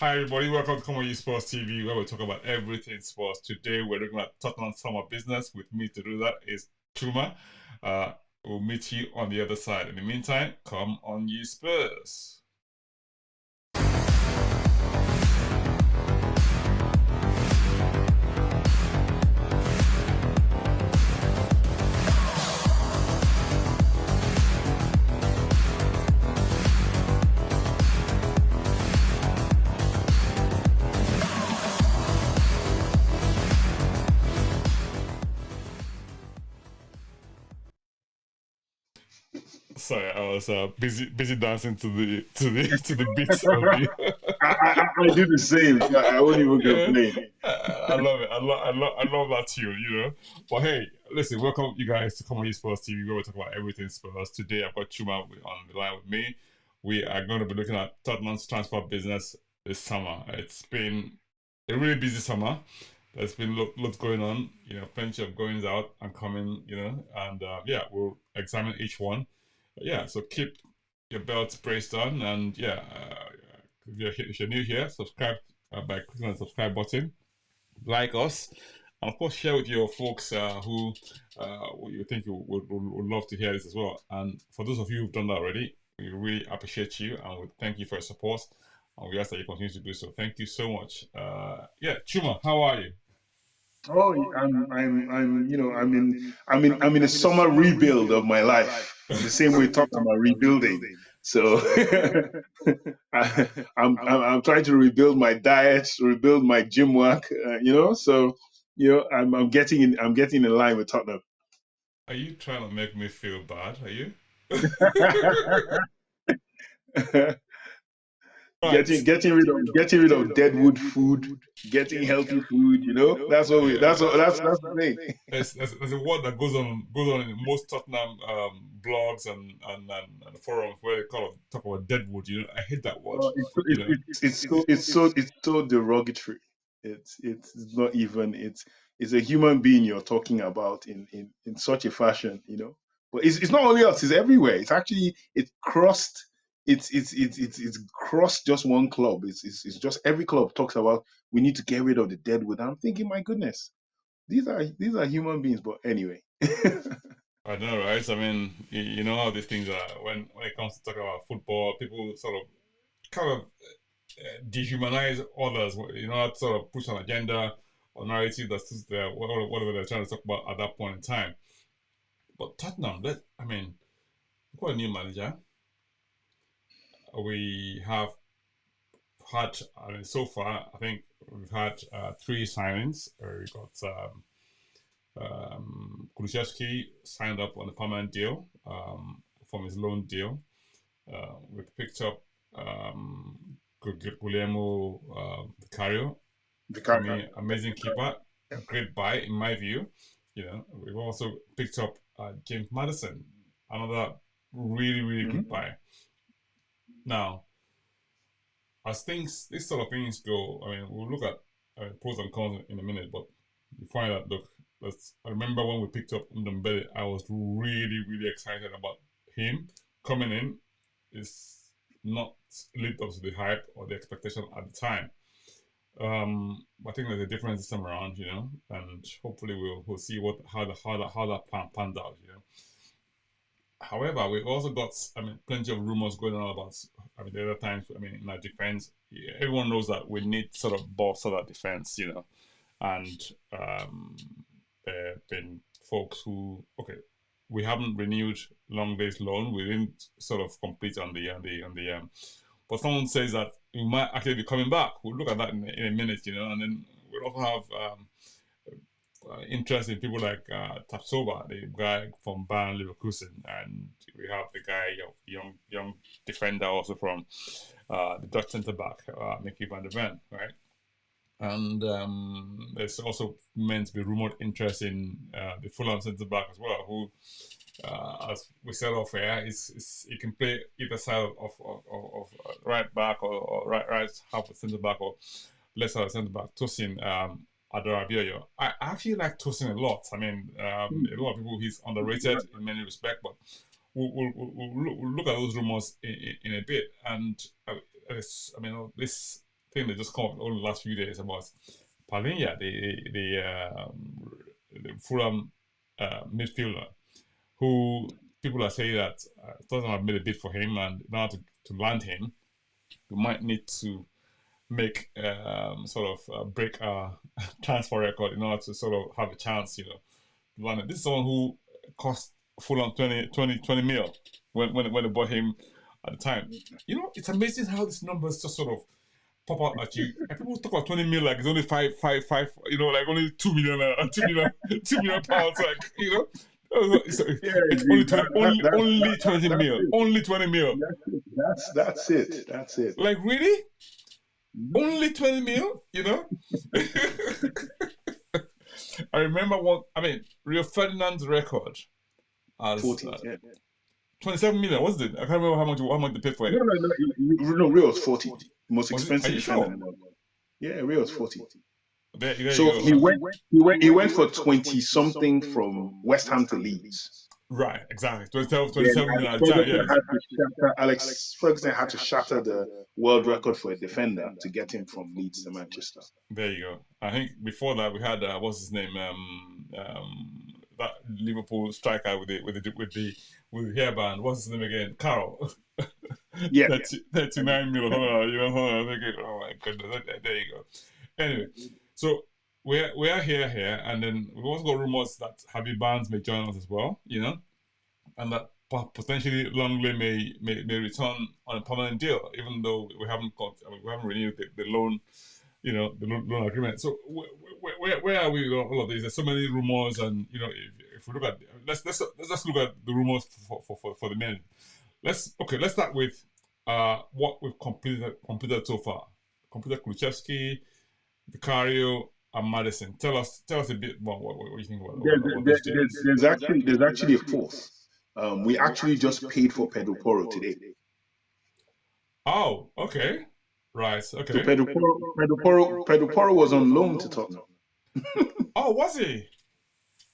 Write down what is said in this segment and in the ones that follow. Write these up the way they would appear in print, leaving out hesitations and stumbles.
Hi everybody, welcome to ComeonyespursTV where we talk about everything sports. Today we're looking at Tottenham summer business. With me to do that is Chuma. Uh, we'll meet you on the other side. In the meantime, come on you Spurs. Sorry, I was busy dancing to the beats of the. I do the same. I won't even Yeah, complain. I love it. I love that tune. But hey, listen, welcome you guys to Come On Sports TV where we talk about everything Spurs. Today I've got Chuma on the line with me. We are going to be looking at Tottenham's transfer business this summer. It's been a really busy summer. There's been lots going on. Plenty of goings out and coming. And yeah, we'll examine each one. Yeah, so keep your belts braced on, and yeah, if you're new here, subscribe by clicking on the subscribe button, like us, and of course share with your folks who you think would love to hear this as well. And for those of you who've done that already, we really appreciate you and we thank you for your support. And we ask that you continue to do so. Thank you so much. Yeah, Chuma, how are you? Oh, I'm in a summer rebuild of my life. The same way talking about rebuilding. So I'm trying to rebuild my diet, rebuild my gym work. So I'm getting in line with Tottenham. Are you trying to make me feel bad? Are you? Right. getting rid of deadwood food, getting healthy food. That's what we. That's the thing. There's a word that goes on in most Tottenham blogs and forums where they talk about deadwood. I hate that word. Oh, You know, it's so derogatory. It's not even it's a human being you're talking about in such a fashion. But it's not only us; it's everywhere. It's actually it crossed. It's crossed just one club. It's just every club talks about we need to get rid of the deadwood. I'm thinking, my goodness, these are human beings. But anyway, I know, right? I mean, you know how these things are. When it comes to talking about football, people sort of kind of dehumanize others. That sort of push an agenda or narrative that suits whatever they're trying to talk about at that point in time. But Tottenham, I mean, we've got a new manager. We have had, I mean, so far, I think we've had three signings. We got Kulusevski signed up on a permanent deal from his loan deal. We picked up Guillermo Vicario. the For car. me, amazing keeper. Great buy, in my view. We've also picked up James Madison, another really, really good Mhm. buy. Now, as these sort of things go, I mean, we'll look at pros and cons in a minute, but you find that look, I remember when we picked up Ndombele, I was really, really excited about him coming in. Is not lived up to the hype or the expectation at the time. I think there's a difference this time around, and hopefully we'll see how that plan panned out. However, we've also got, I mean, plenty of rumors going on about, I mean, the other times, I mean, in our defense, everyone knows that we need sort of bolster that defense, and there have been folks who, okay, we haven't renewed Longlay's loan. We didn't sort of complete on the but someone says that we might actually be coming back. We'll look at that in a minute, and then we'll also have interest in people like Tapsoba, the guy from Bayern Leverkusen, and we have the guy, young defender also from the Dutch centre back, Mickey van der Ven, right? And there's also meant to be rumored interest in the Fulham centre back as well, who, as we said off air, he can play either side of right back or right half of centre back or left side of centre back. Tosin Adarabioyo. I actually like Tosin a lot. I mean, a lot of people he's underrated in many respects, but we'll look at those rumors in a bit. And I mean, this thing that just come up over the last few days about Palinha, the Fulham midfielder, who people are saying that Tottenham have made a bid for him, and now to land him, we might need to make sort of break our transfer record in order to sort of have a chance, This is someone who cost Fulham 20 mil when they bought him at the time. It's amazing how these numbers just sort of pop out at you. And people talk about 20 mil like it's only five, like only 2 million, 2 million, £2 million, like, it's only 20, only 20 mil, only 20 mil. That's it. That's it. Like, really? Only 20 mil, I remember Rio Ferdinand's record as 40, 27 million, was it? I can't remember how much they paid for it. No, Rio's 40. Most expensive. Are you sure? Yeah, Rio's 40. There so you go. He went for 20 something from West Ham to Leeds. Right, exactly. 27 million at the time, yeah. Alex Ferguson had to shatter the world record for a defender to get him from Leeds to Manchester. There you go. I think before that we had what's his name? That Liverpool striker with the hairband. What's his name again? Carroll. Yeah. 39 million. Oh my goodness. There you go. Anyway, so we are here, and then we've also got rumors that Harvey Barnes may join us as well, and that potentially Longley may return on a permanent deal, even though we haven't renewed the loan, the loan agreement. So where are we with all of this? There's so many rumors, and if we look at let's just look at the rumors for the minute. Let's start with what we've completed so far. Completed Kulusevski, Vicario, and Madison. Tell us a bit about what you think about there's actually a fourth. We actually just paid for Pedro Porro today. Oh, okay. Right, okay. So Pedro Porro was on loan to Tottenham. Oh, was he?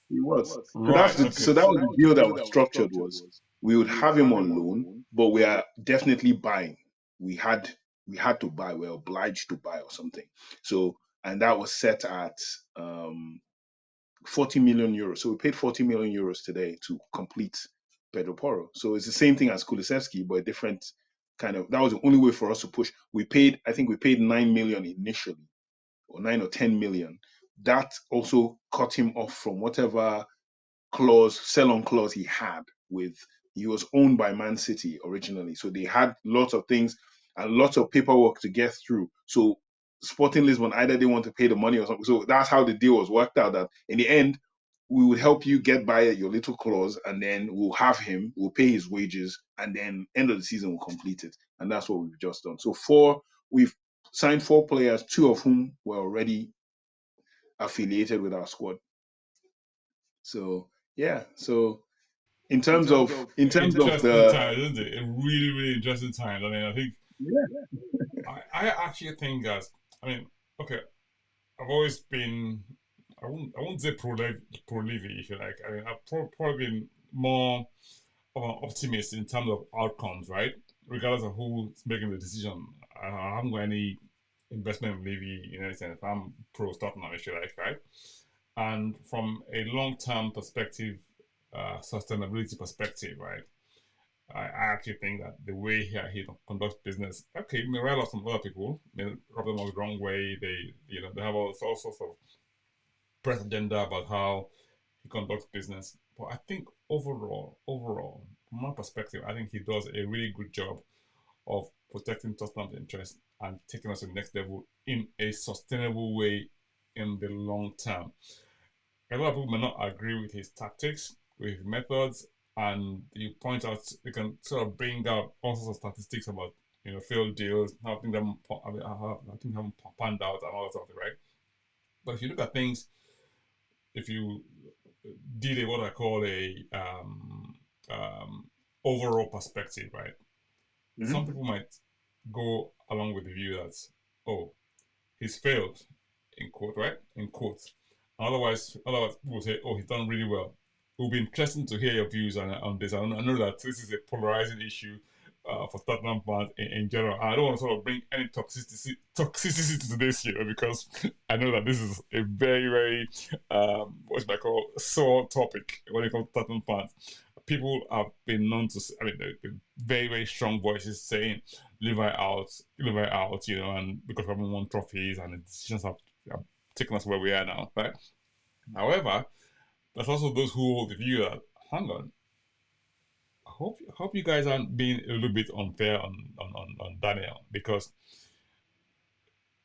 He was. Right, so that was the deal that was structured was we would have him on loan, but we are definitely buying. We had to buy. We're obliged to buy or something. So, and that was set at 40 million euros. So we paid 40 million euros today to complete Pedro Porro. So it's the same thing as Kulusevski, but a different kind of. That was the only way for us to push. I think we paid 9 million initially, or 9 or 10 million. That also cut him off from whatever sell-on clause he had with. He was owned by Man City originally, so they had lots of things and lots of paperwork to get through. So Sporting Lisbon, either they want to pay the money or something. So that's how the deal was worked out, that in the end, we would help you get by your little clause, and then we'll have him, we'll pay his wages, and then end of the season we'll complete it. And that's what we've just done. So we've signed 4 players, 2 of whom were already affiliated with our squad. So yeah, so in terms of the time, isn't it? A really, really interesting time. I think I actually think that I've always been I won't say pro Levy, if you like. I've probably been more of an optimist in terms of outcomes, right? Regardless of who's making the decision. I haven't got any investment in Levy in any sense. I'm pro Tottenham, if you like, right? And from a long-term perspective, sustainability perspective, right? I actually think that the way he conducts business, okay, may rile off some other people, may rub them the wrong way. They have all sorts of press agenda about how he conducts business. But I think overall, from my perspective, I think he does a really good job of protecting Tottenham's interest and taking us to the next level in a sustainable way in the long term. A lot of people may not agree with his tactics, with his methods, and you point out they can sort of bring out all sorts of statistics about failed deals, how things haven't panned out and all that stuff, right? But if you look at things, if you did what I call a overall perspective, right? Mm-hmm. Some people might go along with the view that, he's failed, in quote, right? In quotes. Otherwise, people say, he's done really well. It will be interesting to hear your views on this. I know that this is a polarizing issue for Tottenham fans in general. I don't want to sort of bring any toxicity to this, because I know that this is a very, very what's I call sore topic when it comes to Tottenham fans. People have been known to, the very, very strong voices saying, leave her out, and because we haven't won trophies and the decisions have taken us where we are now, right? However, there's also those who hold the view that, hang on, hope you guys aren't being a little bit unfair on Daniel, because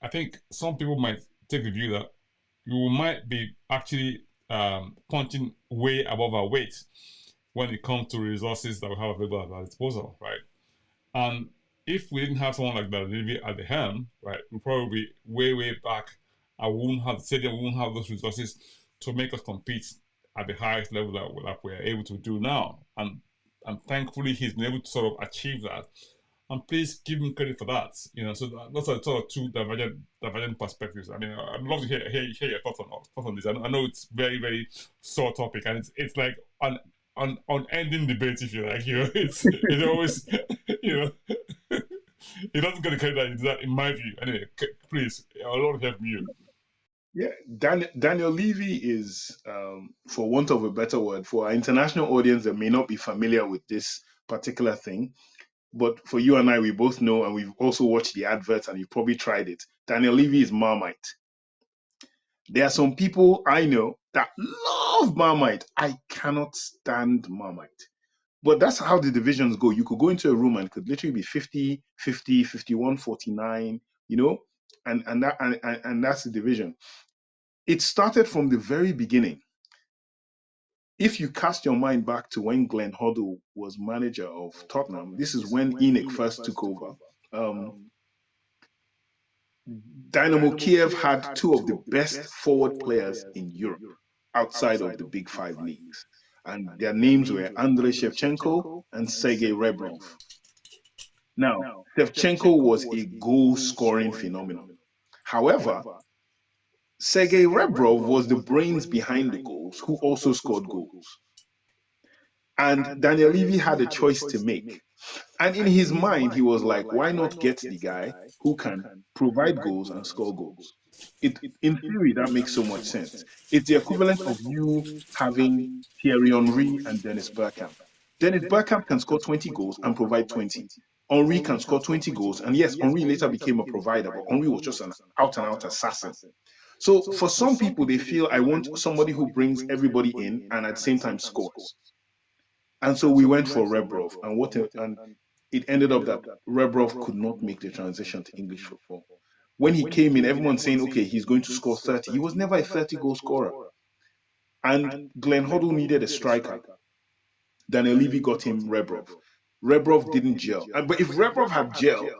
I think some people might take the view that you might be actually punching way above our weight when it comes to resources that we have available at our disposal, right? And if we didn't have someone like that at the helm, right, we'd probably be way, way back. I wouldn't have the stadium, we wouldn't have those resources to make us compete at the highest level that we're able to do now. And thankfully, he's been able to sort of achieve that. And please give him credit for that. So those are sort of two divergent perspectives. I mean, I'd love to hear your thoughts on this. I know it's very, very sore topic, and it's like an unending debate, if you like. It's always, he doesn't get the credit that in my view. Anyway, please, I would love to hear from you. Yeah, Daniel Levy is, for want of a better word, for our international audience that may not be familiar with this particular thing, but for you and I, we both know, and we've also watched the adverts, and you've probably tried it. Daniel Levy is Marmite. There are some people I know that love Marmite. I cannot stand Marmite. But that's how the divisions go. You could go into a room and it could literally be 50, 50, 51, 49, and that's the division. It started from the very beginning. If you cast your mind back to when Glenn Hoddle was manager of Tottenham, this is when ENIC first took over. Dynamo Kiev had two of the best forward players in Europe outside of the big five leagues. And their names were Andrei Shevchenko and Sergei Rebrov. Now, Shevchenko was a goal-scoring phenomenon. However, Sergei Rebrov was the brains behind the goals, who also scored goals. And Daniel Levy had a choice to make. And in his mind, he was like, why not get the guy who can provide goals and score goals? In theory, that makes so much sense. It's the equivalent of you having Thierry Henry and Dennis Bergkamp. Dennis Bergkamp can score 20 goals and provide 20. Henry can score 20 goals. And yes, Henry later became a provider, but Henry was just an out-and-out assassin. So for some people, they feel I want somebody who brings everybody in and at the same time scores. And so we went for Rebrov, and it ended up that Rebrov could not make the transition to English football. When he came in, everyone's saying, okay, he's going to score 30. He was never a 30-goal scorer. And Glenn Hoddle needed a striker. Daniel Levy got him Rebrov. Rebrov didn't gel. But if Rebrov had gelled,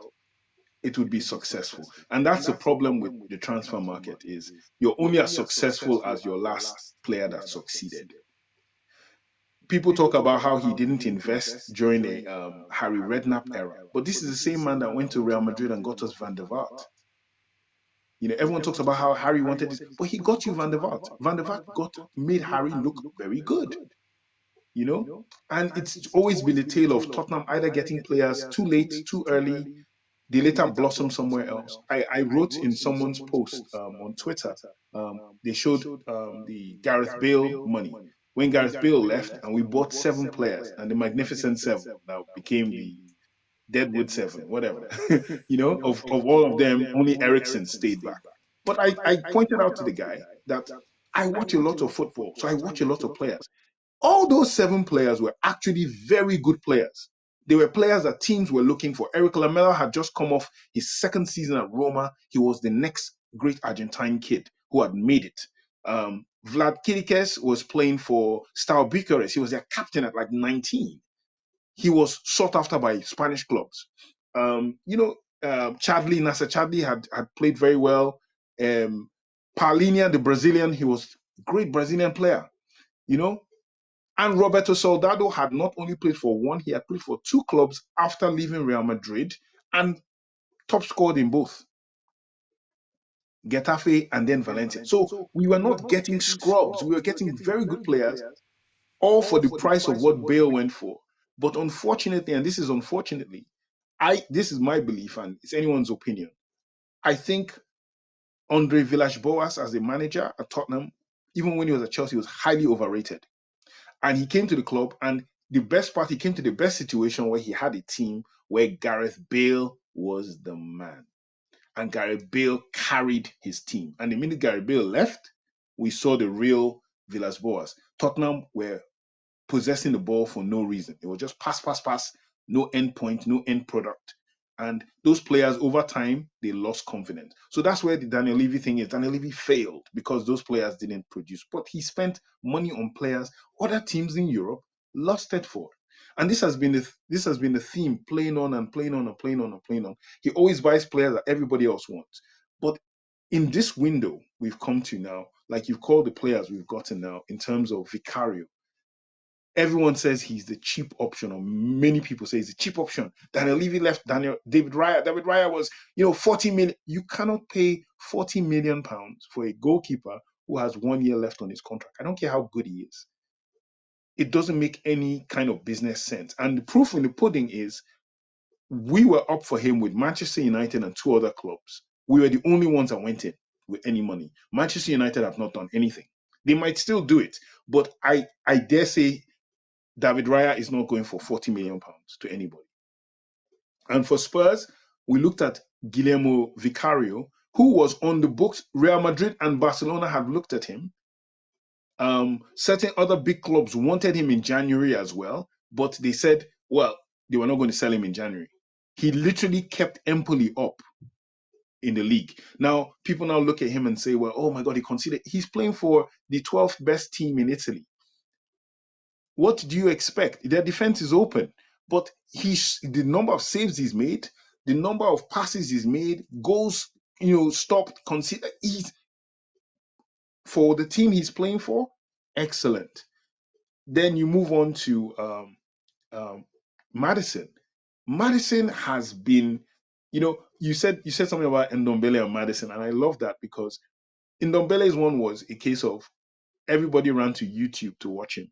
it would be successful. And that's the problem with the transfer market, is you're only as successful as your last player that succeeded. People talk about how he didn't invest during a Harry Redknapp era, but this is the same man that went to Real Madrid and got us Van der Vaart. Everyone talks about how Harry wanted this, but he got you Van der Vaart. Van der Vaart made Harry look very good. And it's always been the tale of Tottenham either getting players too late, too early. They later blossom somewhere else. I wrote in someone's post on Twitter, they showed the Gareth Bale money. When Gareth Bale left and we bought 7 players, and the Magnificent 7 that became the Deadwood 7, whatever, of all of them, only Ericsson stayed back. But I pointed out to the guy that I watch a lot of football, so I watch a lot of players. All those 7 players were actually very good players. They were players that teams were looking for. Eric Lamela had just come off his second season at Roma. He was the next great Argentine kid who had made it. Vlad Kirikes was playing for Steaua Bucharest. He was their captain at like 19. He was sought after by Spanish clubs. Chadli, Nasser Chadli had played very well. Paulinho, the Brazilian, he was a great Brazilian player, And Roberto Soldado had not only played for one, he had played for 2 clubs after leaving Real Madrid and top scored in both. Getafe and then Valencia. So we were not getting scrubs. We were getting very good players, all for the price of what Bale went for. But unfortunately, and this is unfortunately, this is my belief and it's anyone's opinion. I think Andre Villas-Boas as a manager at Tottenham, even when he was at Chelsea, was highly overrated. And he came to the club, and the best part, he came to the best situation where he had a team where Gareth Bale was the man. And Gareth Bale carried his team. And the minute Gareth Bale left, we saw the real Villas-Boas. Tottenham were possessing the ball for no reason. It was just pass, pass, pass, no end point, no end product. And those players over time, they lost confidence. So that's where the Daniel Levy thing is. Daniel Levy failed because those players didn't produce. But he spent money on players other teams in Europe lost it for. And this has been the theme playing on and playing on and playing on and playing on. He always buys players that everybody else wants. But in this window we've come to now, like you've called the players we've gotten now in terms of Vicario, everyone says he's the cheap option, or many people say he's the cheap option. Daniel Levy left David Raya. David Raya was, 40 million. You cannot pay 40 million pounds for a goalkeeper who has 1 year left on his contract. I don't care how good he is. It doesn't make any kind of business sense. And the proof in the pudding is we were up for him with Manchester United and two other clubs. We were the only ones that went in with any money. Manchester United have not done anything. They might still do it, but I dare say David Raya is not going for 40 million pounds to anybody. And for Spurs, we looked at Guillermo Vicario, who was on the books. Real Madrid and Barcelona have looked at him. Certain other big clubs wanted him in January as well, but they said, well, they were not going to sell him in January. He literally kept Empoli up in the league. Now, people now look at him and say, well, oh my God, he's playing for the 12th best team in Italy. What do you expect? Their defense is open, but the number of saves he's made, the number of passes he's made, goals, stopped, consider he's for the team he's playing for, excellent. Then you move on to Madison. Madison has been, you said something about Ndombele and Madison, and I love that because Ndombele's one was a case of everybody ran to YouTube to watch him.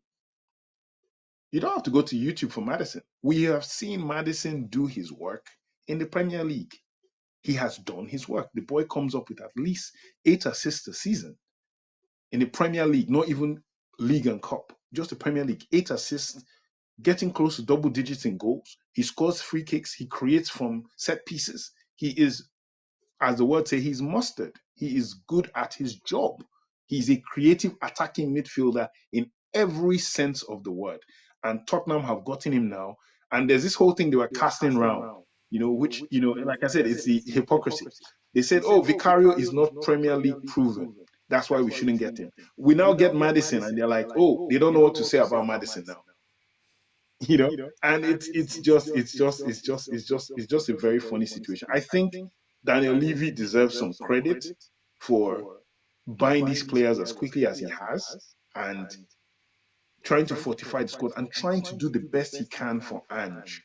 You don't have to go to YouTube for Madison. We have seen Madison do his work in the Premier League. He has done his work. The boy comes up with at least 8 assists a season in the Premier League, not even League and Cup, just the Premier League. 8 assists, getting close to double digits in goals. He scores free kicks. He creates from set pieces. He is, as the word say, he's mustard. He is good at his job. He's a creative attacking midfielder in every sense of the word. And Tottenham have gotten him now. And there's this whole thing they were casting around, which, like I said, it's the hypocrisy. They said, oh, Vicario is not Premier League proven. That's why we shouldn't get him. We now get Madison, and they're like, oh, they don't know what to say about Madison now. And it's just a very funny situation. I think Daniel Levy deserves some credit for buying these players as quickly as he has and trying to fortify the squad and trying to do the best he can for Ange.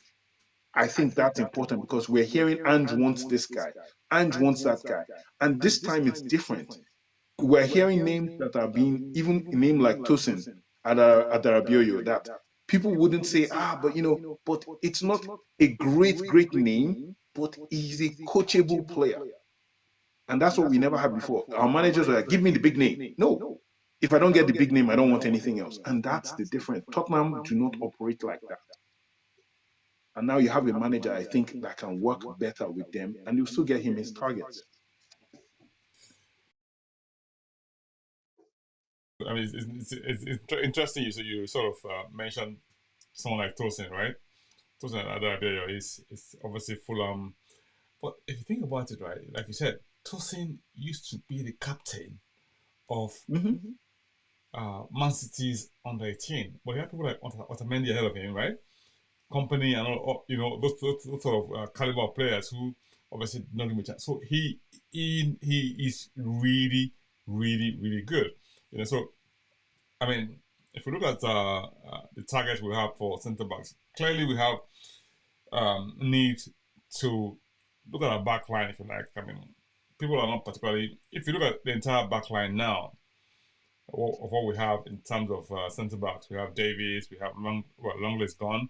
I think that's important because we're hearing Ange wants this guy, Ange wants that guy, and this time it's different. We're hearing names that are being, even a name like Tosin Adarabioyo, that people wouldn't say, but it's not a great name, but he's a coachable player. And that's what we never had before. Our managers were like, give me the big name. No, if I don't get the big name, I don't want anything else. And that's the difference. Tottenham do not operate like that. And now you have a manager, I think, that can work better with them, and you still get him his targets. I mean, it's interesting. You sort of mentioned someone like Tosin, right? Tosin Adarabioyo is obviously Fulham, but if you think about it, right, like you said, Tosin used to be the captain of Man City's under 18, but you have people like Otamendi ahead of him, right? Company and all, those sort of caliber of players who obviously not give him a chance. So he is really, really, really good. So I mean, if we look at the targets we have for centre backs, clearly we have need to look at our back line, if you like. I mean, people are not particularly. If you look at the entire back line now, of what we have in terms of centre backs, we have Davies, we have Longley's gone,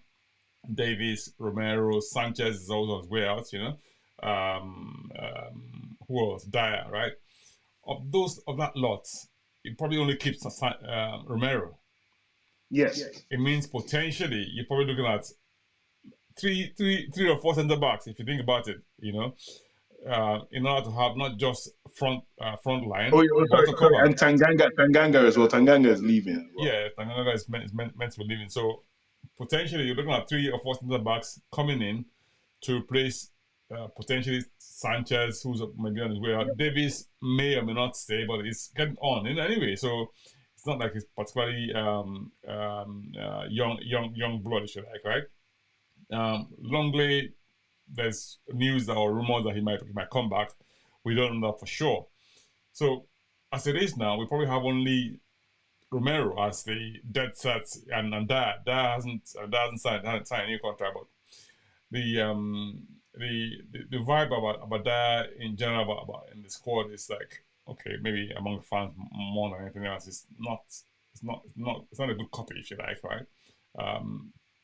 Davis, Romero, Sanchez is also on his way out. Who else? Dyer, right? Of that lot, it probably only keeps Romero. Yes. It means potentially you're probably looking at three or four centre backs if you think about it. In order to have not just front line, but Sorry, also sorry. cover. And Tanganga as well. Tanganga is leaving as well. Yeah, Tanganga is meant to be leaving. So potentially you're looking at three or four centre backs coming in to replace potentially Sanchez, who's maybe on his way out. Davis may or may not stay, but it's getting on in anyway. So it's not like it's particularly young blood, if you like, right? Longley, there's news or rumors that he might come back. We don't know that for sure. So as it is now, we probably have only Romero as the dead set, and that hasn't signed any contract. But the vibe about that in general about in the squad is like, okay, maybe among the fans more than anything else, it's not a good copy, if you like, right?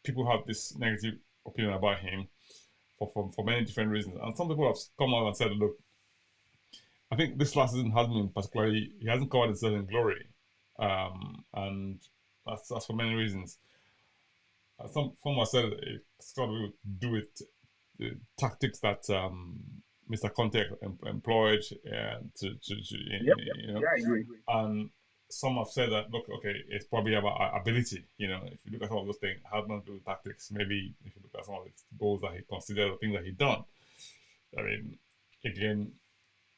People have this negative opinion about him for many different reasons, and some people have come out and said, look, I think this last season hasn't been particularly, he hasn't covered himself in glory, and that's for many reasons. Some have said it's got to do with the tactics that Mr. Conte employed Yep. Yeah, I agree. and some have said that, look, okay, it's probably about ability. If you look at all those things, it had nothing to do with tactics. Maybe if you look at some of the goals that he considered or things that he done, I mean, again,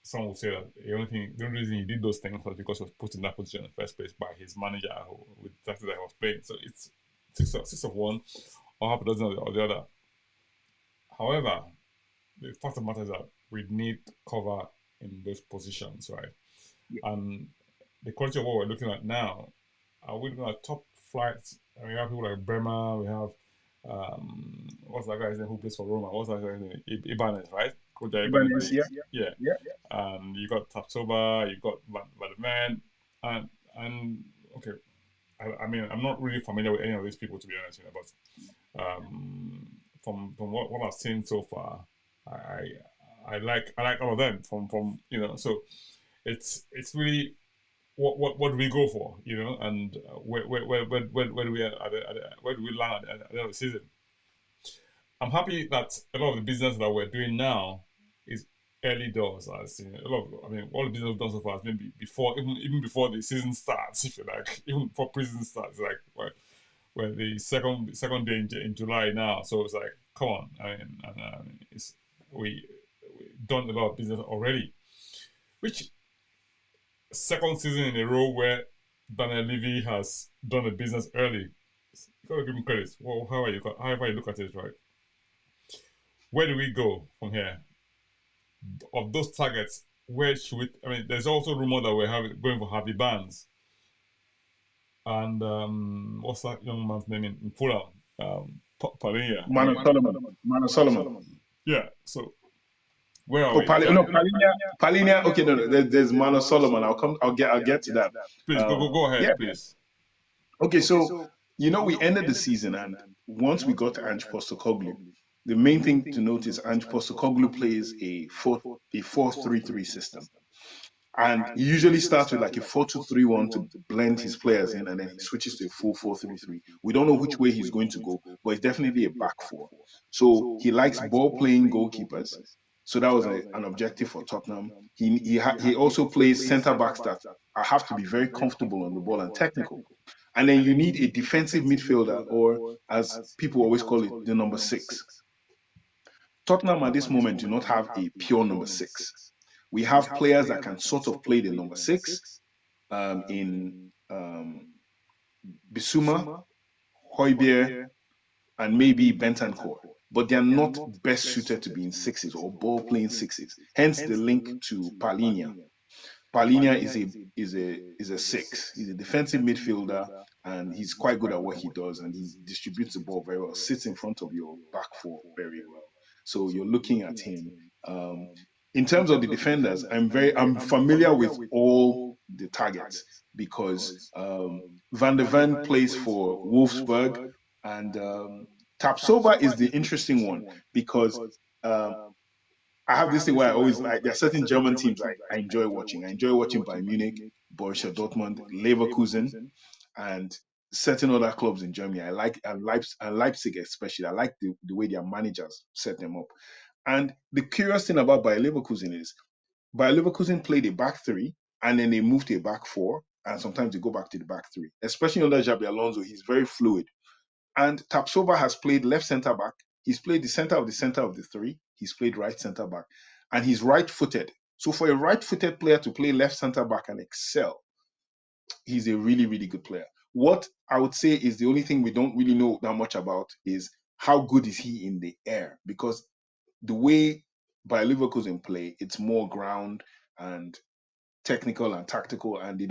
some will say that the only reason he did those things was because he was put in that position in the first place by his manager with the tactics that he was playing. So it's six of one or half a dozen of the other. However, the fact of the matter is that we need cover in those positions, right? Yeah. And the quality of what we're looking at now, are we looking at top flights? We have people like Bremer, we have what's that guy's name who plays for Roma? What's that guy's name? Ibanez, right? Ibanez, yeah. You got Tapsoba, you got Van and okay. I mean, I'm not really familiar with any of these people, to be honest, but from what I've seen so far, I like all of them. So it's really what do we go for, and where do we where do we land at the end of the season? I'm happy that a lot of the business that we're doing now is early doors. All the business we've done so far has been before, even before the season starts, if you like, even before pre-season starts. Like we're the second day in July now, so it's like, come on. We've done a lot of business already, which second season in a row where Daniel Levy has done the business early. You gotta give him credit. Well, however you look at it, right? Where do we go from here? Of those targets, where should we? I mean, there's also rumor that we're going for Harvey Barnes, and what's that young man's name in Fulham? Palinia. Mano Solomon. Yeah. So where are we? Palinia. Okay, no. There's Mano Solomon. I'll get to that. Please go ahead, please. Okay, so we ended the season, and once we got to Ange Postecoglou, the main thing to note is Ange Postecoglou plays a 4-3-3 system. And he usually starts with like a 4-2-3-1 to blend his players in, and then he switches to a full 4-3-3. We don't know which way he's going to go, but it's definitely a back four. So he likes ball playing goalkeepers. So that was an objective for Tottenham. He also plays centre backs that have to be very comfortable on the ball and technical. And then you need a defensive midfielder, or as people always call it, the number 6. Tottenham at this moment do not have a pure number 6. We have players that can sort of play the number 6 in Bissouma, Højbjerg, and maybe Bentancur. But they are not best suited to be in 6s or ball playing 6s. Hence the link to Palinia. Palinia is a 6. He's a defensive midfielder, and he's quite good at what he does, and he distributes the ball very well, sits in front of your back four very well. So you're looking at him. In terms of the defenders, I'm familiar with all the targets because Van de Ven plays for Wolfsburg, and Tapsoba is the interesting one because I have this thing where I always there are certain German teams I enjoy watching. I enjoy watching Bayern Munich, Borussia Dortmund, Leverkusen, and certain other clubs in Germany. I like and Leipzig especially. I like the way their managers set them up. And the curious thing about Bayer Leverkusen is Bayer Leverkusen played a back three and then they moved to a back four, and sometimes they go back to the back three. Especially under Xabi Alonso, he's very fluid. And Tapsoba has played left centre back. He's played the center of the three. He's played right centre back, and he's right-footed. So for a right-footed player to play left centre back and excel, he's a really, really good player. What I would say is the only thing we don't really know that much about is how good is he in the air, because the way Bayer Leverkusen play, it's more ground and technical and tactical, and the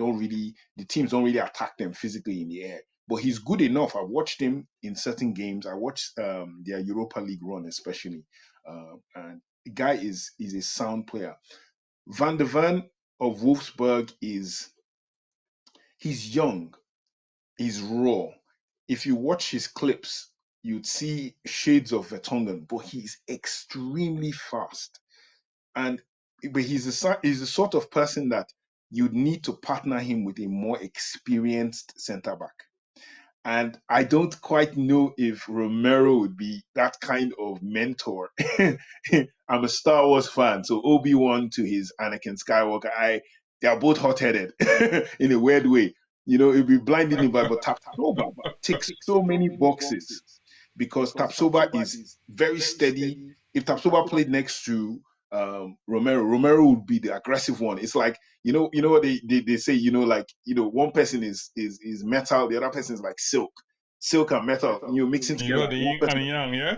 teams don't really attack them physically in the air. But he's good enough. I've watched him in certain games. I watched their Europa League run, especially, and the guy is a sound player. Van de Ven of Wolfsburg he's young, he's raw. If you watch his clips, you'd see shades of Vertonghen, but he's extremely fast. And but he's the sort of person that you'd need to partner him with a more experienced centre back. And I don't quite know if Romero would be that kind of mentor. I'm a Star Wars fan, so Obi-Wan to his Anakin Skywalker, they are both hot-headed in a weird way. It'd be blinding him, but Tapsoba ticks so many boxes because Tapsoba is very steady. If Tapsoba played next to Romero would be the aggressive one. It's like what they say. One person is metal, the other person is like silk and metal. Mixing You together. got the yin and the yang, yeah.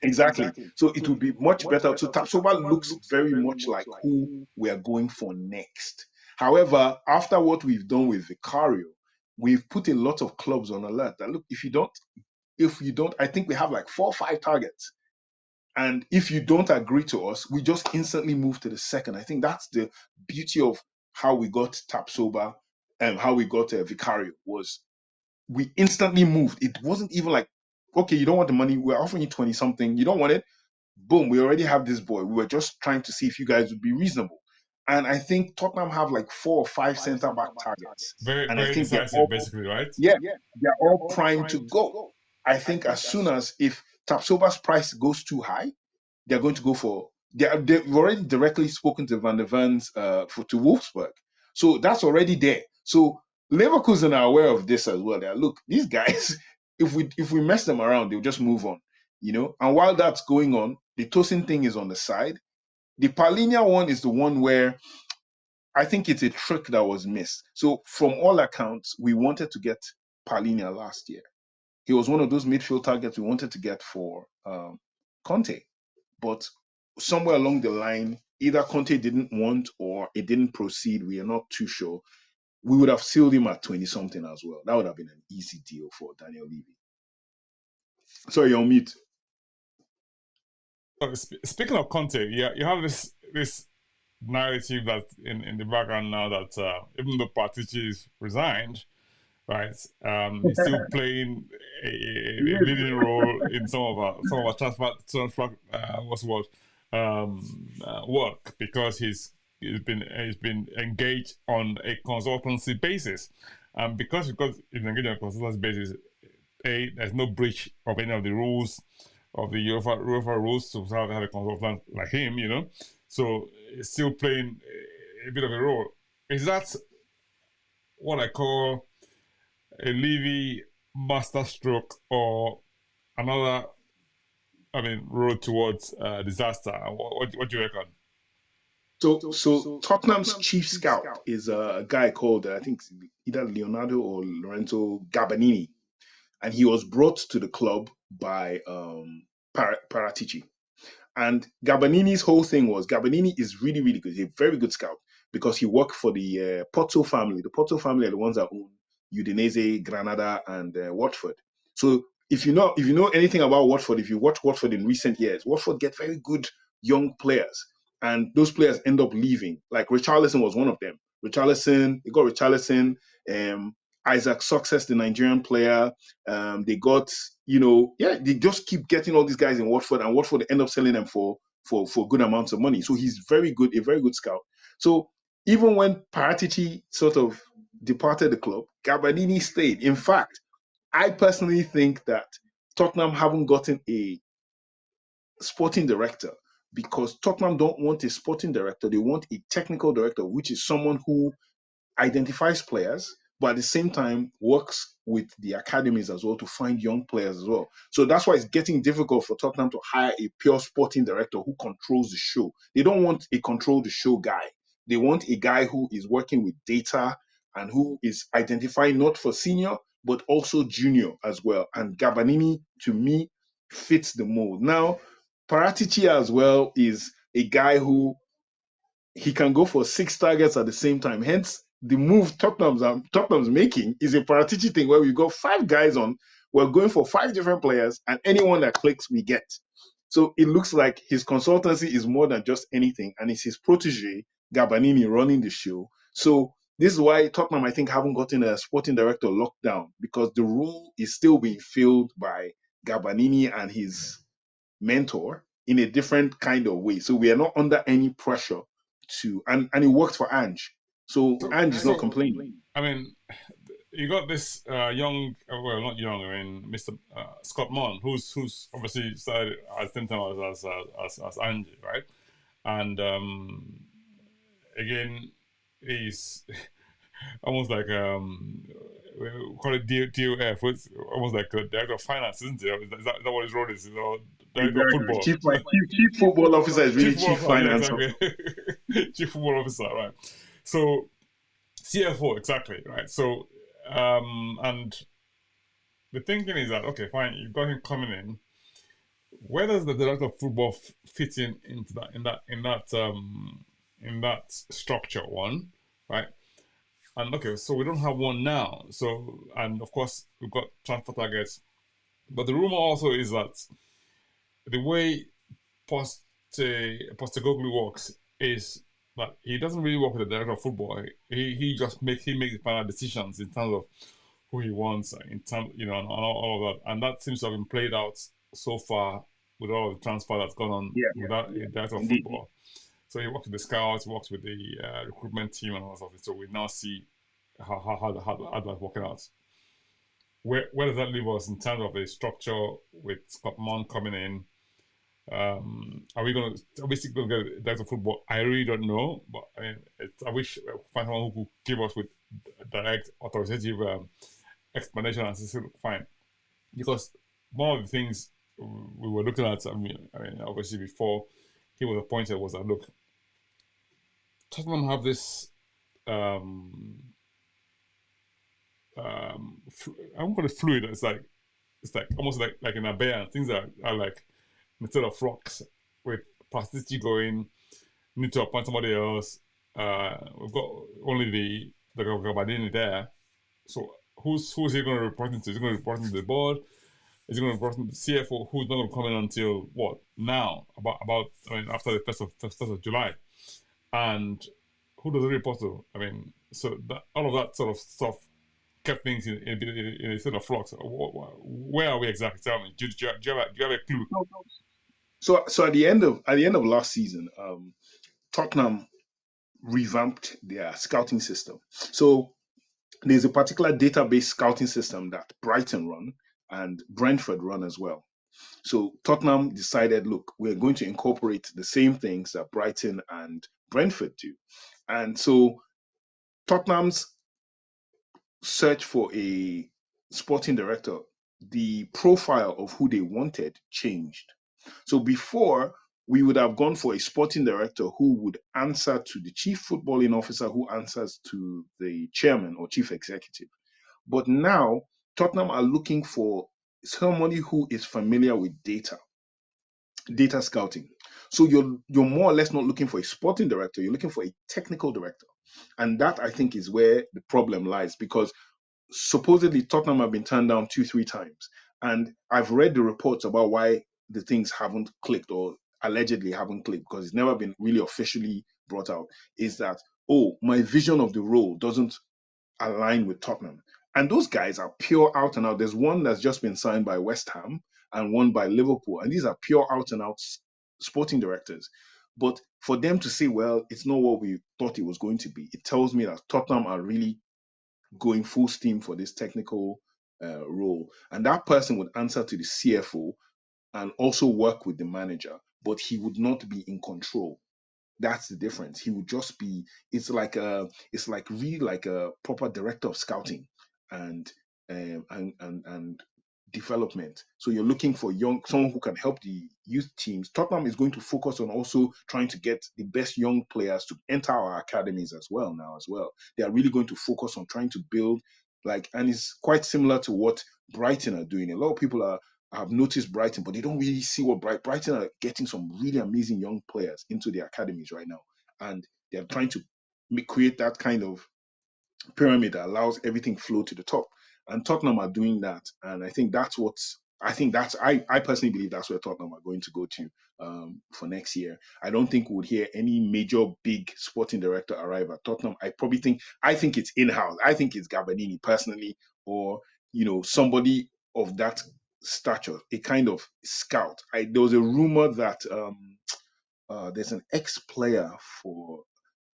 Exactly. So it would be much better. So Tapsoba looks very much like who we are going for next. However, after what we've done with Vicario, we've put a lot of clubs on alert that look, if you don't, I think we have like 4 or 5 targets. And if you don't agree to us, we just instantly move to the second. I think that's the beauty of how we got Tapsoba and how we got Vicario was we instantly moved. It wasn't even like, okay, you don't want the money. We're offering you 20 something. You don't want it. Boom. We already have this boy. We were just trying to see if you guys would be reasonable. And I think Tottenham have like 4 or 5 centre back targets. Very, And I very think decisive, basically, right? they're all primed to go. I think as soon as if Tapsoba's price goes too high, they're going to go for. They've already directly spoken to Van der Ven's to Wolfsburg, so that's already there. So Leverkusen are aware of this as well. They're look, these guys, if we mess them around, they'll just move on, And while that's going on, the Tosin thing is on the side. The Palinia one is the one where I think it's a trick that was missed. So from all accounts, we wanted to get Palinia last year. He was one of those midfield targets we wanted to get for Conte. But somewhere along the line, either Conte didn't want or it didn't proceed. We are not too sure. We would have sealed him at 20 something as well. That would have been an easy deal for Daniel Levy. Sorry, you're on mute. Speaking of Conte, yeah, you have this narrative that in the background now that even though Paratici is resigned, right, he's still playing a leading role in some of our transfer work because he's been engaged on a consultancy basis, and because he's engaged on a consultancy basis, there's no breach of any of the rules of the UEFA rules to have a consultant like him, So it's still playing a bit of a role. Is that what I call a Levy masterstroke or another, road towards disaster? What do you reckon? So Tottenham's chief scout is a guy called, I think, either Leonardo or Lorenzo Gabanini. And he was brought to the club by Paratici. And Gabanini's whole thing was Gabanini is really, really good. He's a very good scout because he worked for the Porto family. The Porto family are the ones that own Udinese, Granada, and Watford. So if you know anything about Watford, if you watch Watford in recent years, Watford get very good young players, and those players end up leaving. Like Richarlison was one of them. They got Richarlison. Isaac Success, the Nigerian player. They got, they just keep getting all these guys in Watford, and Watford end up selling them for good amounts of money. So he's very good, a very good scout. So even when Paratici sort of departed the club, Gabardini stayed. In fact, I personally think that Tottenham haven't gotten a sporting director because Tottenham don't want a sporting director. They want a technical director, which is someone who identifies players, but at the same time works with the academies as well to find young players as well. So that's why it's getting difficult for Tottenham to hire a pure sporting director who controls the show. They don't want a control the show guy. They want a guy who is working with data and who is identifying not for senior, but also junior as well. And Gabanini, to me, fits the mold. Now, Paratici as well is a guy who he can go for 6 targets at the same time. Hence, the move Tottenham's making is a Paratici thing where we got 5 guys on. We're going for 5 different players, and anyone that clicks, we get. So it looks like his consultancy is more than just anything, and it's his protege Gabanini running the show. So this is why Tottenham, I think, haven't gotten a sporting director locked down because the role is still being filled by Gabanini and his mentor in a different kind of way. So we are not under any pressure and it worked for Ange. So Ange is not complaining. I mean, you got this young, well, not young, I mean, Mr. Scott Mon, who's obviously started at the same time as Ange, right? And again, he's almost like we call it DOF. It's almost like a director of finance, isn't it? Is that what his role is? Director of football. Chief football officer is really chief finance officer. Exactly. Chief football officer, right? So CFO, exactly, right? So and the thinking is that okay, fine, you've got him coming in. Where does the director of football fit into that structure? One, right? And okay, so we don't have one now. So, and of course, we've got transfer targets. But the rumor also is that the way Postecoglou works is that he doesn't really work with the director of football. He just makes the final decisions in terms of who he wants, in terms, and all of that. And that seems to have been played out so far with all of the transfer that's gone on without a director of football. So he works with the scouts, works with the recruitment team and all that stuff. So we now see how that's working out. Where does that leave us in terms of a structure with Scott Mon coming in? Are we still going to get director of football? I really don't know, but I mean, I wish find someone who could give us with direct authoritative explanation and say, fine. Because one of the things we were looking at, I mean, obviously before he was appointed was that look, Tottenham have this I won't call it fluid. It's like almost like in abeyance. Things are like instead of flux with plasticity going. Need to appoint somebody else. We've got only the Gabardini there. So who's he going to report into? Is he going to report into the board? Is he going to report into the CFO? Who's not going to come in until what now? About after the first of July, and who does it report to? I mean, so all of that sort of stuff kept things in a sort of flux. Where are we exactly? Tell me. Do you have a clue? So at the end of last season, Tottenham revamped their scouting system. So there's a particular database scouting system that Brighton run and Brentford run as well. So Tottenham decided, look, we're going to incorporate the same things that Brighton and Brentford do. And so Tottenham's search for a sporting director, the profile of who they wanted changed. So before, we would have gone for a sporting director who would answer to the chief footballing officer, who answers to the chairman or chief executive. But now, Tottenham are looking for somebody who is familiar with data scouting. So you're more or less not looking for a sporting director, you're looking for a technical director. And that, I think, is where the problem lies, because supposedly Tottenham have been turned down 2-3 times. And I've read the reports about why the things haven't clicked or allegedly haven't clicked, because it's never been really officially brought out, is that, oh, my vision of the role doesn't align with Tottenham. And those guys are pure out and out. There's one that's just been signed by West Ham and one by Liverpool. And these are pure out and out sporting directors. But for them to say, well, it's not what we thought it was going to be, it tells me that Tottenham are really going full steam for this technical role. And that person would answer to the CFO and also work with the manager, but he would not be in control. That's the difference. He would just be. It's like really like a proper director of scouting and and development. So you're looking for someone who can help the youth teams. Tottenham is going to focus on also trying to get the best young players to enter our academies as well now as well. They are really going to focus on trying to build and it's quite similar to what Brighton are doing. A lot of people have noticed Brighton, but they don't really see what Brighton are getting some really amazing young players into their academies right now, and they're trying to create that kind of pyramid that allows everything flow to the top. And Tottenham are doing that, and I personally believe that's where Tottenham are going to go to for next year. I don't think we would hear any major big sporting director arrive at Tottenham. I think it's in-house. I think it's Gabardini personally, or somebody of that stature, a kind of scout. There was a rumor that there's an ex-player for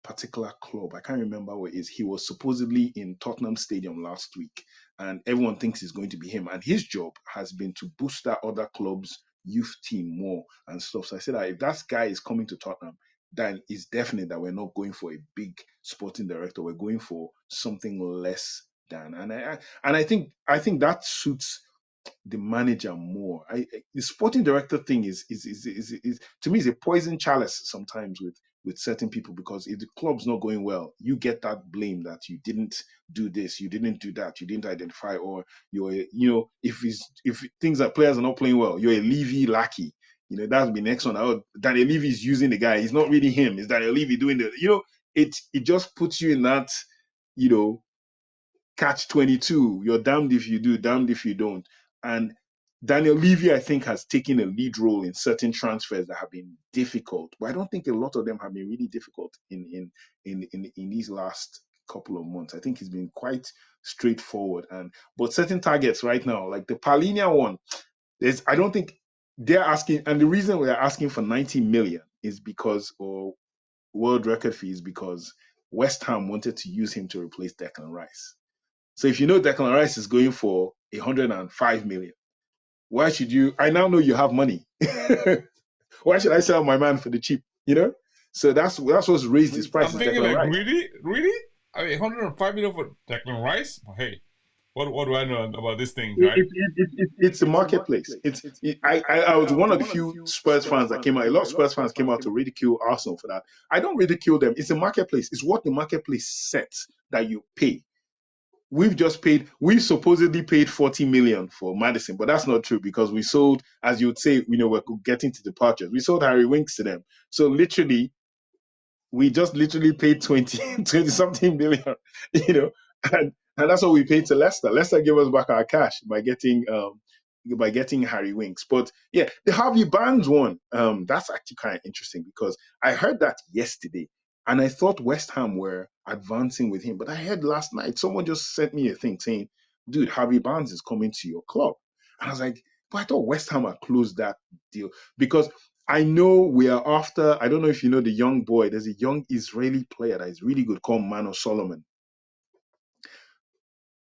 particular club. I can't remember what it is. He was supposedly in Tottenham Stadium last week, and everyone thinks it's going to be him. And his job has been to boost that other club's youth team more and stuff. So I said that if that guy is coming to Tottenham, then it's definite that we're not going for a big sporting director. We're going for something less than. And I think that suits the manager more. The sporting director thing is to me is a poison chalice sometimes with certain people, because if the club's not going well, you get that blame that you didn't do this, you didn't do that, you didn't identify, or if things that players are not playing well, you're a Levy lackey. That's the next one. Oh, Daniel Levy is using the guy. He's not really him. It's Daniel Levy doing it just puts you in that, catch 22. You're damned if you do, damned if you don't. And Daniel Levy, I think, has taken a lead role in certain transfers that have been difficult, but I don't think a lot of them have been really difficult in these last couple of months. I think he's been quite straightforward. But certain targets right now, like the Palinia one, I don't think they're asking, and the reason we're asking for 90 million is because, or world record fee, is because West Ham wanted to use him to replace Declan Rice. So if Declan Rice is going for 105 million, why should you? I now know you have money. Why should I sell my man for the cheap? So that's what's raised his price. I'm thinking, like, really? I mean, 105 million for Declan Rice? Hey, what do I know about this thing, right? It's a marketplace. I was one of the few Spurs fans that came out. A lot of Spurs fans came out to ridicule Arsenal for that. I don't ridicule them. It's a marketplace. It's what the marketplace sets that you pay. We've supposedly paid 40 million for Madison, but that's not true, because we sold, as you would say, we're getting to departures. We sold Harry Winks to them. So we just literally paid 20 something million, and that's what we paid to Leicester. Leicester gave us back our cash by getting Harry Winks. But yeah, the Harvey Barnes one, that's actually kind of interesting, because I heard that yesterday. And I thought West Ham were advancing with him. But I heard last night, someone just sent me a thing saying, dude, Harvey Barnes is coming to your club. And I was like, but I thought West Ham had closed that deal. Because I know we are after, I don't know if you know the young boy, there's a young Israeli player that is really good called Mano Solomon.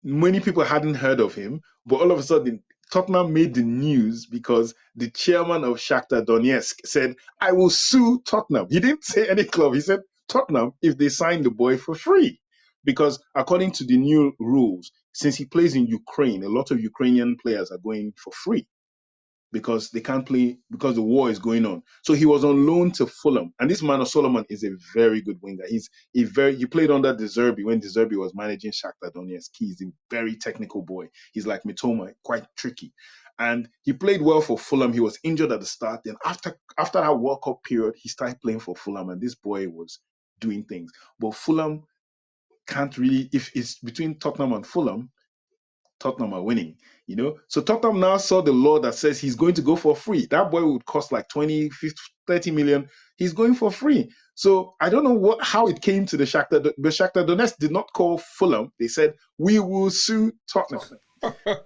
Many people hadn't heard of him, but all of a sudden, Tottenham made the news because the chairman of Shakhtar Donetsk said, I will sue Tottenham. He didn't say any club. He said, Tottenham, if they sign the boy for free. Because according to the new rules, since he plays in Ukraine, a lot of Ukrainian players are going for free because they can't play, because the war is going on. So he was on loan to Fulham. And this man, Solomon, is a very good winger. He played under De Zerbi when De Zerbi was managing Shakhtar Donetsk. He's a very technical boy. He's like Mitoma, quite tricky. And he played well for Fulham. He was injured at the start. Then after that World Cup period, he started playing for Fulham, and this boy was doing things. But Fulham can't really, if it's between Tottenham and Fulham Tottenham are winning, you know. So Tottenham now saw the law that says he's going to go for free. That boy would cost like 20, 50, 30 million. He's going for free. So I don't know how it came to the Shakhtar. The Shakhtar Donetsk did not call Fulham. They said, we will sue Tottenham. And then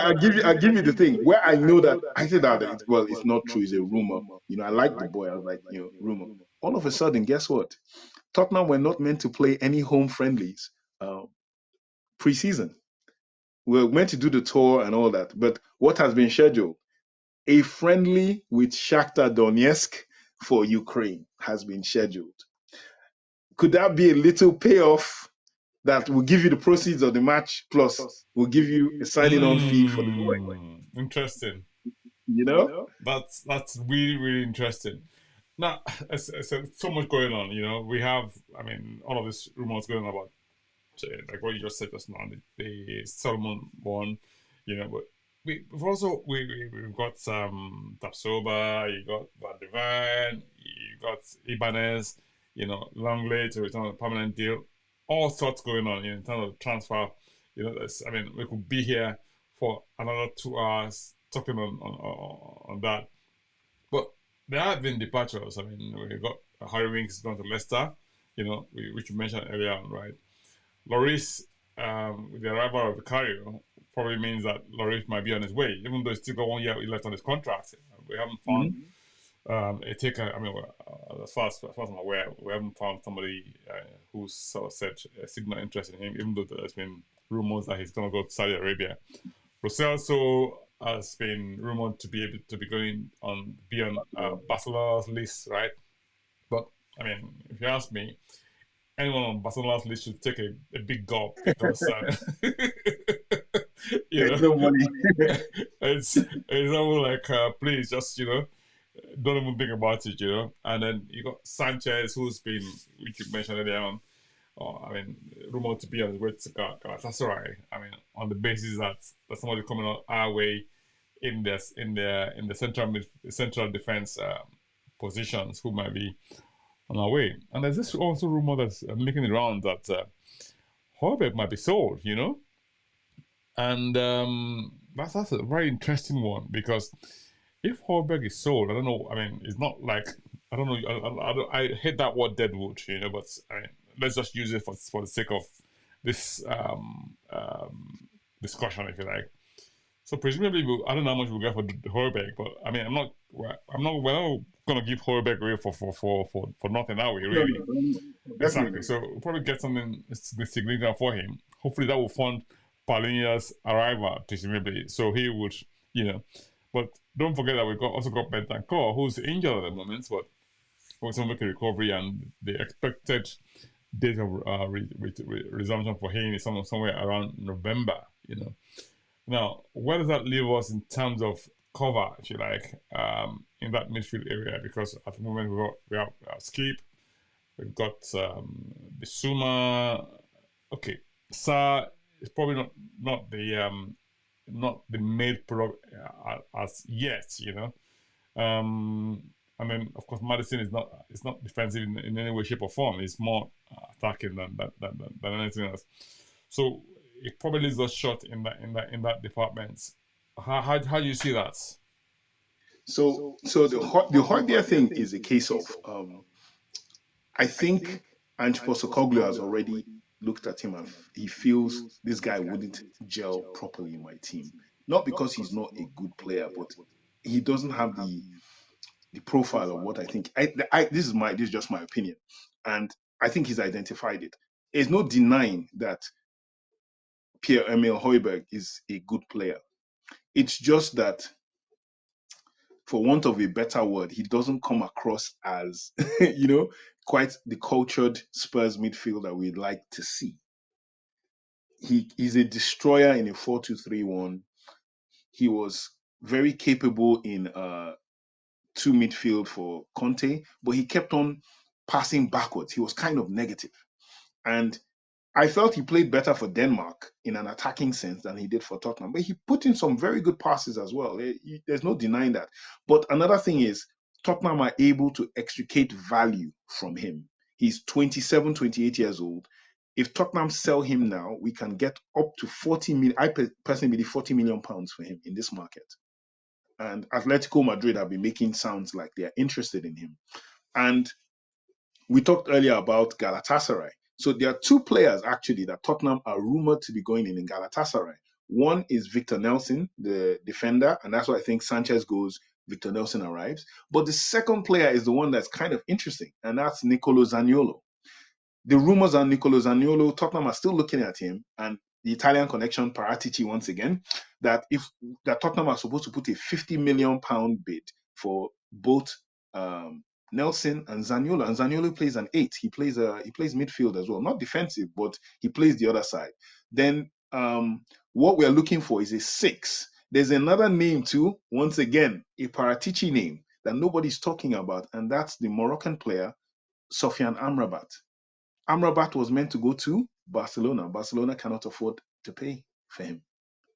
I give you the thing where I know that I said that it's not true, it's a rumor. You know, I like the boy. I was like, rumor. All of a sudden, guess what? Tottenham were not meant to play any home friendlies pre-season. We were meant to do the tour and all that, but what has been scheduled? A friendly with Shakhtar Donetsk for Ukraine has been scheduled. Could that be a little payoff that will give you the proceeds of the match plus will give you a signing on fee for the boy? Interesting. You know? That's really, really interesting. Now, it's so much going on. You know, we have, I mean, all of this rumors going on about, like what you just said just now, the Solomon one. You know, but we've also we've got Tapsoba, you got Van de Ven, you got Ibanez, you know, Longley to return on a permanent deal. All sorts going on, you know, in terms of transfer. You know, I mean, we could be here for another 2 hours talking on that. But there have been departures. I mean, we got Harry Winks gone to Leicester, you know, which you mentioned earlier on, right? Lloris, with the arrival of Vicario, probably means that Lloris might be on his way, even though he's still got 1 year left on his contract. We haven't found a taker. I mean, as far as I'm aware, we haven't found somebody who's sort of said a signal interest in him, even though there's been rumors that he's going to go to Saudi Arabia. Roselso has been rumored to be able to be on Barcelona's list, right? But I mean, if you ask me, anyone on Barcelona's list should take a big gulp because you know, no money. it's almost like please just don't even think about it, you know. And then you got Sanchez, which you mentioned earlier on. I mean, rumored to be on his way to Galatasaray. I mean, on the basis that there's somebody coming out our way in the central defense positions who might be on our way. And there's this also rumor that's making the round that Højbjerg might be sold, you know, and that's a very interesting one because if Højbjerg is sold, I don't know. I mean, it's not like I don't know. I hate that word deadwood, you know, but I mean, let's just use it for the sake of this discussion, if you like. So presumably, I don't know how much we'll get for Højbjerg, but I mean, we're not going to give Højbjerg away for nothing, are we? Really? No, Exactly. So we'll probably get something significant for him. Hopefully, that will fund Palhinha's arrival, presumably. So he would, you know. But don't forget that we've also got Bentancur, who's injured at the moment, but also make a recovery, and the expected date of resumption for him is somewhere around November, you know. Now, where does that leave us in terms of cover, if you like, in that midfield area? Because at the moment we have Skip, we've got Bissouma. Okay, Sa is probably not the main product as yet, you know. And then of course Madison is not defensive in any way, shape, or form. It's more attacking than anything else. So it probably leaves us short in that department. How do you see that? So the Højbjerg thing is a case of I think Ange Postecoglou has already looked at him and he feels this guy wouldn't gel properly in my team. Not because he's not a good player, but he doesn't have the profile of what I think. This is just my opinion, and I think he's identified it. There's no denying that Pierre-Emile Højbjerg is a good player. It's just that, for want of a better word, he doesn't come across as, quite the cultured Spurs midfielder we'd like to see. He's a destroyer in a 4-2-3-1. He was very capable in two midfield for Conte, but he kept on passing backwards. He was kind of negative. And I felt he played better for Denmark in an attacking sense than he did for Tottenham. But he put in some very good passes as well. There's no denying that. But another thing is, Tottenham are able to extricate value from him. He's 27, 28 years old. if Tottenham sell him now, we can get up to 40 million. I personally believe 40 million pounds for him in this market. And Atletico Madrid have been making sounds like they are interested in him. And we talked earlier about Galatasaray. So there are two players actually that Tottenham are rumored to be going in Galatasaray. One is Victor Nelson, the defender, and that's why I think Sanchez goes, Victor Nelson arrives. But the second player is the one that's kind of interesting, and that's Nicolo Zaniolo. The rumors are Nicolo Zaniolo, Tottenham are still looking at him, and the Italian connection, Paratici once again, that Tottenham are supposed to put a £50 million bid for both Nelson and Zaniolo. And Zaniolo plays an 8. He plays midfield as well, not defensive, but he plays the other side. Then what we are looking for is a 6. There's another name too, once again, a Paratici name that nobody's talking about, and that's the Moroccan player Sofian Amrabat. Amrabat was meant to go to Barcelona. Barcelona cannot afford to pay for him.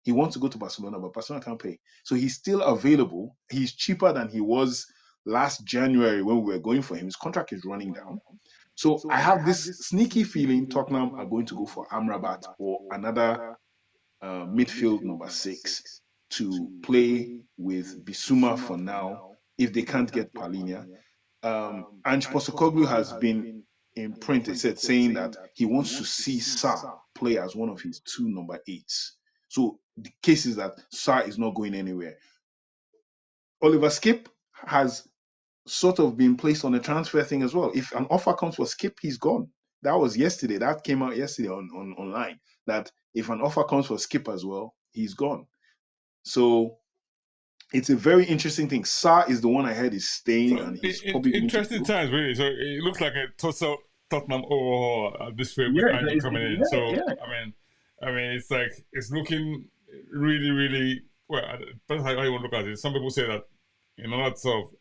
He wants to go to Barcelona, but Barcelona can't pay. So he's still available. He's cheaper than he was last January when we were going for him. His contract is running down. So I have this sneaky feeling Tottenham are going to go for Amrabat or another midfield number 6 to play with Bissouma for now if they can't get Palhinha. Ange Postecoglou has been in print, it said, saying that he wants to see Sarr play as one of his 2 number 8s. So the case is that Sarr is not going anywhere. Oliver Skip has sort of been placed on a transfer thing as well. If an offer comes for Skip, he's gone. That was yesterday. That came out yesterday on online, that if an offer comes for Skip as well, he's gone. So it's a very interesting thing. Sarr is the one I heard is staying, So and he's probably interesting times, really. So it looks like a total Tottenham overhaul at this rate with Andy coming in. So I mean, it's like it's looking really, really well. Depends how you want to look at it. Some people say that in order to sort of,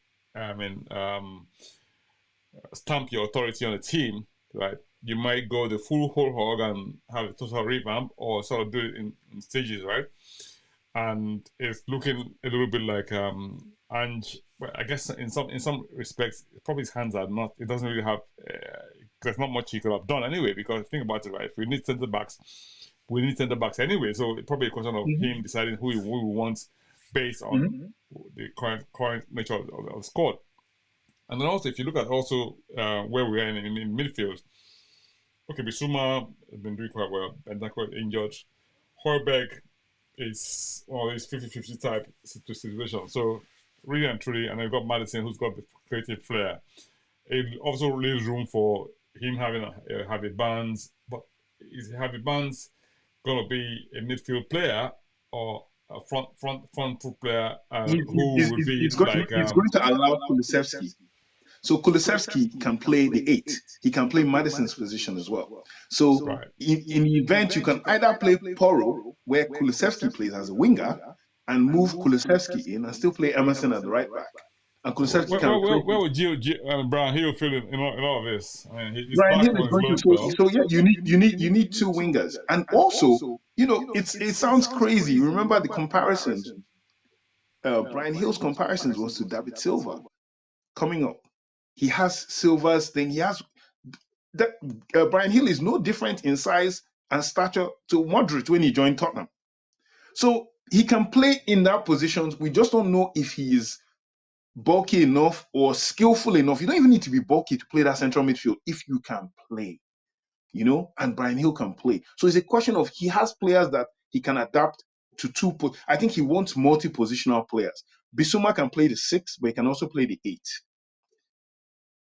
stamp your authority on a team, right? You might go the full whole hog and have a total revamp, or sort of do it in stages, right? And it's looking a little bit like Ange. Well, I guess in some respects, probably his hands are not. It doesn't really have. There's not much he could have done anyway. Because think about it, right? If we need centre backs, we need centre backs anyway. So it's probably a question of him deciding who he wants based on the current nature of the squad. And then also, if you look at also where we are in midfield, okay, Bissouma has been doing quite well. Bentancur injured. Højbjerg is one of these 50-50 type situation. So really and truly, and then you've got Madison, who's got the creative flair. It also leaves room for him having a Harvey Barnes. But is Harvey Barnes going to be a midfield player or a front foot player who would be he's going to allow Kulusevski. So Kulusevski can play the 8. He can play Madison's position as well. So in the event, you can either play Porro, where Kulusevski plays as a winger, and move Kulusevski in and still play Emerson at the right back. And Kulusevski where would Brian Hill fit in all of this? I mean, he's Brian back Hill is on his loan spell. so yeah, you need 2 wingers. And also, it sounds crazy. Remember the comparisons. Brian Hill's comparisons was to David Silva coming up. He has Silva's thing. He has that. Brian Hill is no different in size and stature to Modric when he joined Tottenham. So he can play in that position. We just don't know if he is bulky enough or skillful enough. You don't even need to be bulky to play that central midfield if you can play, and Brian Hill can play. So it's a question of he has players that he can adapt to 2. I think he wants multi-positional players. Bissouma can play the 6, but he can also play the 8.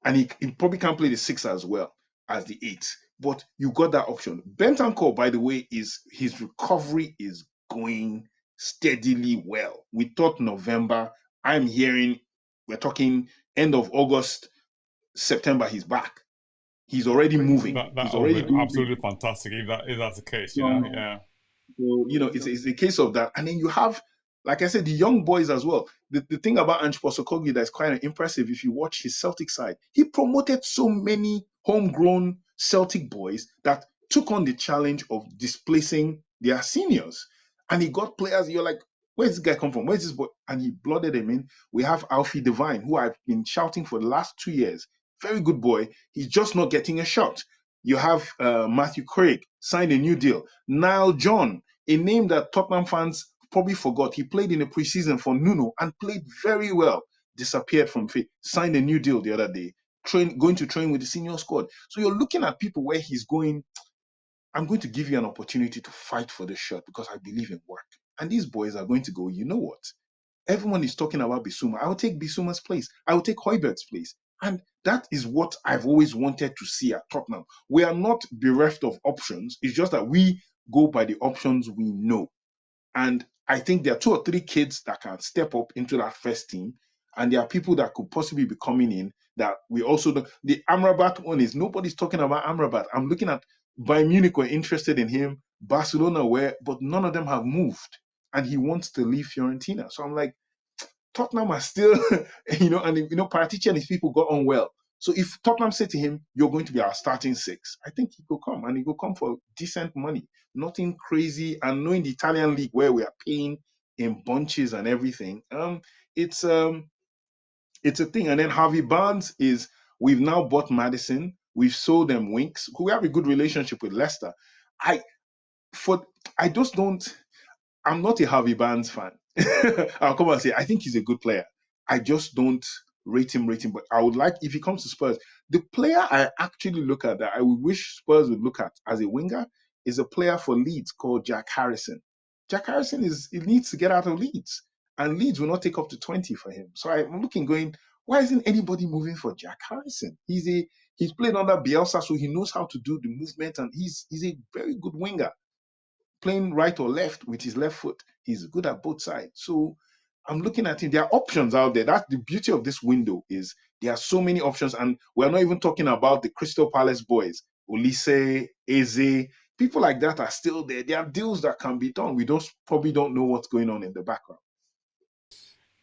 And he probably can play the 6 as well as the 8. But you got that option. Bentancur, by the way, his recovery is going steadily well. We thought November. I'm hearing we're talking end of August, September, he's back. He's already moving. He's already doing absolutely fantastic if that's the case. Yeah. So, it's a case of that. And then you have, like I said, the young boys as well. The thing about Ange Postecoglou that's quite impressive, if you watch his Celtic side, he promoted so many homegrown Celtic boys that took on the challenge of displacing their seniors. And he got players, you're like, where's this guy come from? Where's this boy? And he blooded him in. We have Alfie Devine, who I've been shouting for the last 2 years. Very good boy. He's just not getting a shot. You have Matthew Craig signed a new deal. Niall John, a name that Tottenham fans probably forgot. He played in the preseason for Nuno and played very well. Disappeared from faith. Signed a new deal the other day. Going to train with the senior squad. So you're looking at people where he's going. I'm going to give you an opportunity to fight for this shirt because I believe in work. And these boys are going to go, you know what? Everyone is talking about Bissouma. I will take Bissouma's place. I will take Højbjerg's place. And that is what I've always wanted to see at Tottenham. We are not bereft of options. It's just that we go by the options we know. And I think there are two or three kids that can step up into that first team. And there are people that could possibly be coming in that we also do. The Amrabat one is nobody's talking about Amrabat. I'm looking at Bayern Munich were interested in him, Barcelona were, but none of them have moved. And he wants to leave Fiorentina. So I'm like, Tottenham are still, and Paratici and his people got on well. So if Tottenham said to him, "You're going to be our starting six," I think he could come, and he could come for decent money, nothing crazy. And knowing the Italian league where we are paying in bunches and everything, it's a thing. And then Harvey Barnes is. We've now bought Madison. We've sold them Winks, who we have a good relationship with Leicester. I just don't. I'm not a Harvey Barnes fan. I'll come and say I think he's a good player. I just don't rate him. But I would like if he comes to Spurs. The player I actually look at that I would wish Spurs would look at as a winger is a player for Leeds called Jack Harrison. Jack Harrison he needs to get out of Leeds, and Leeds will not take up to 20 for him. So I'm looking, going, why isn't anybody moving for Jack Harrison? He's played under Bielsa, so he knows how to do the movement, and he's a very good winger playing right or left with his left foot. He's good at both sides. So I'm looking at him. There are options out there. That's the beauty of this window is there are so many options. And we're not even talking about the Crystal Palace boys, Olise, Eze, people like that are still there. There are deals that can be done. We probably don't know what's going on in the background.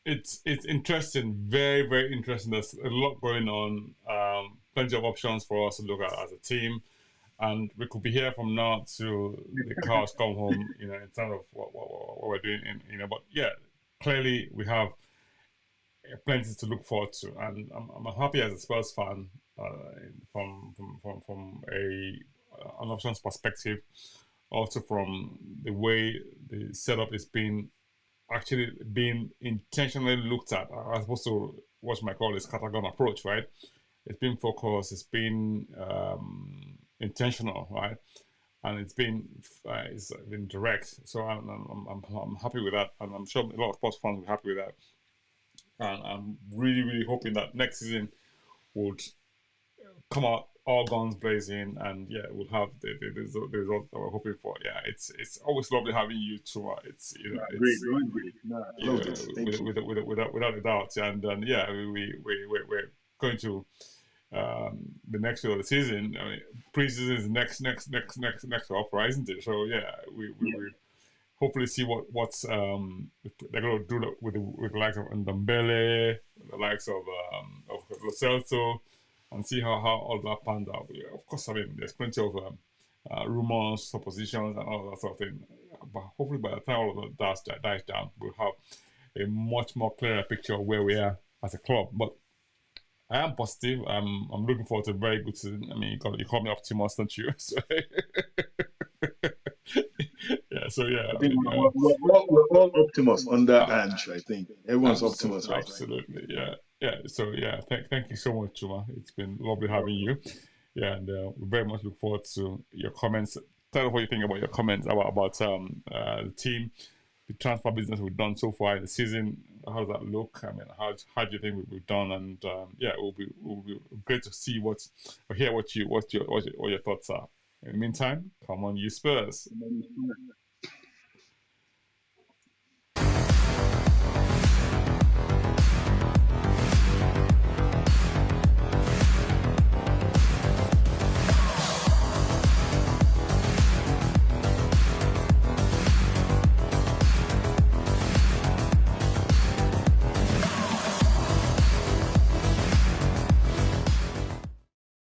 It's interesting, very, very interesting. There's a lot going on. Plenty of options for us to look at as a team. And we could be here from now to the cows come home, in terms of what we're doing, But yeah, clearly we have plenty to look forward to, and I'm happy as a Spurs fan from an options perspective, also from the way the setup is being intentionally looked at, as opposed to what you might call this scattergun approach, right? It's been focused, it's been intentional, right? And it's been direct. So I'm happy with that, and I'm sure a lot of sports fans will be happy with that. And I'm really, really hoping that next season would come out all guns blazing, and yeah, we'll have the result that we're hoping for. Yeah, it's always lovely having you too. It's without a doubt, and yeah, we're going to the next year of the season. I mean, preseason is next up, right? Isn't it? So yeah, we hopefully see what's they're going to do with the likes of Ndombele, the likes of Lo Celso, and see how all that pans out. Yeah, of course, I mean, there's plenty of rumors, suppositions, and all that sort of thing. But hopefully, by the time all of that dies down, we'll have a much more clearer picture of where we are as a club. But I am positive. I'm looking forward to a very good season. I mean, you call me optimus, don't you? So, yeah. So yeah, I think we're all Optimus under Ange. I think everyone's Optimus right now. Absolutely, yeah. Yeah, so yeah, thank you so much, Chuma. It's been lovely having you. Yeah, and we very much look forward to your comments. Tell us what you think about your comments about the team, the transfer business we've done so far in the season. How does that look? I mean, how do you think we've done? And yeah, it will be great to see hear what your thoughts are. In the meantime, come on, you Spurs.